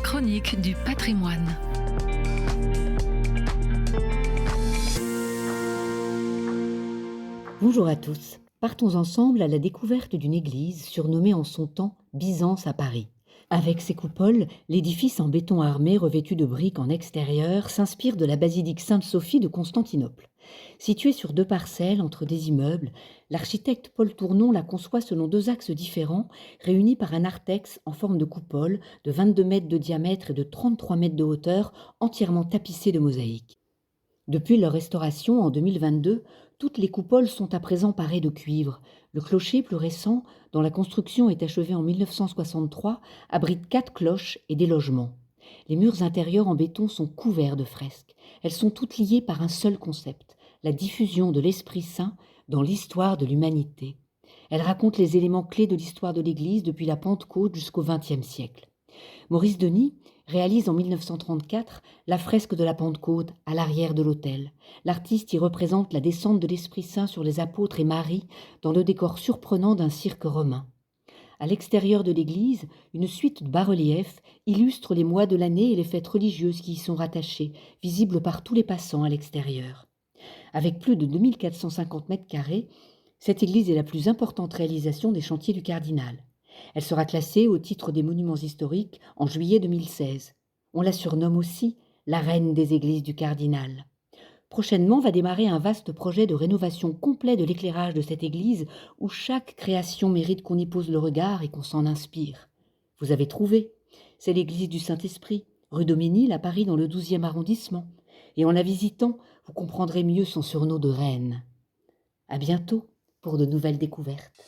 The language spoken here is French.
chronique du patrimoine. Bonjour à tous. Partons ensemble à la découverte d'une église surnommée en son temps Byzance à Paris. Avec ses coupoles, l'édifice en béton armé revêtu de briques en extérieur s'inspire de la basilique Sainte-Sophie de Constantinople. Située sur 2 parcelles entre des immeubles, l'architecte Paul Tournon la conçoit selon 2 axes différents, réunis par un narthex en forme de coupole de 22 mètres de diamètre et de 33 mètres de hauteur, entièrement tapissée de mosaïques. Depuis leur restauration en 2022, toutes les coupoles sont à présent parées de cuivre. Le clocher, plus récent, dont la construction est achevée en 1963, abrite 4 cloches et des logements. Les murs intérieurs en béton sont couverts de fresques. Elles sont toutes liées par un seul concept, la diffusion de l'Esprit Saint dans l'histoire de l'humanité. Elles racontent les éléments clés de l'histoire de l'Église depuis la Pentecôte jusqu'au XXe siècle. Maurice Denis réalise en 1934 la fresque de la Pentecôte à l'arrière de l'autel. L'artiste y représente la descente de l'Esprit Saint sur les apôtres et Marie dans le décor surprenant d'un cirque romain. À l'extérieur de l'église, une suite de bas-reliefs illustre les mois de l'année et les fêtes religieuses qui y sont rattachées, visibles par tous les passants à l'extérieur. Avec plus de 2450 mètres carrés, cette église est la plus importante réalisation des chantiers du cardinal. Elle sera classée au titre des monuments historiques en juillet 2016. On la surnomme aussi la reine des églises du cardinal. Prochainement va démarrer un vaste projet de rénovation complet de l'éclairage de cette église où chaque création mérite qu'on y pose le regard et qu'on s'en inspire. Vous avez trouvé, c'est l'église du Saint-Esprit, rue Daumesnil à Paris dans le 12e arrondissement. Et en la visitant, vous comprendrez mieux son surnom de reine. À bientôt pour de nouvelles découvertes.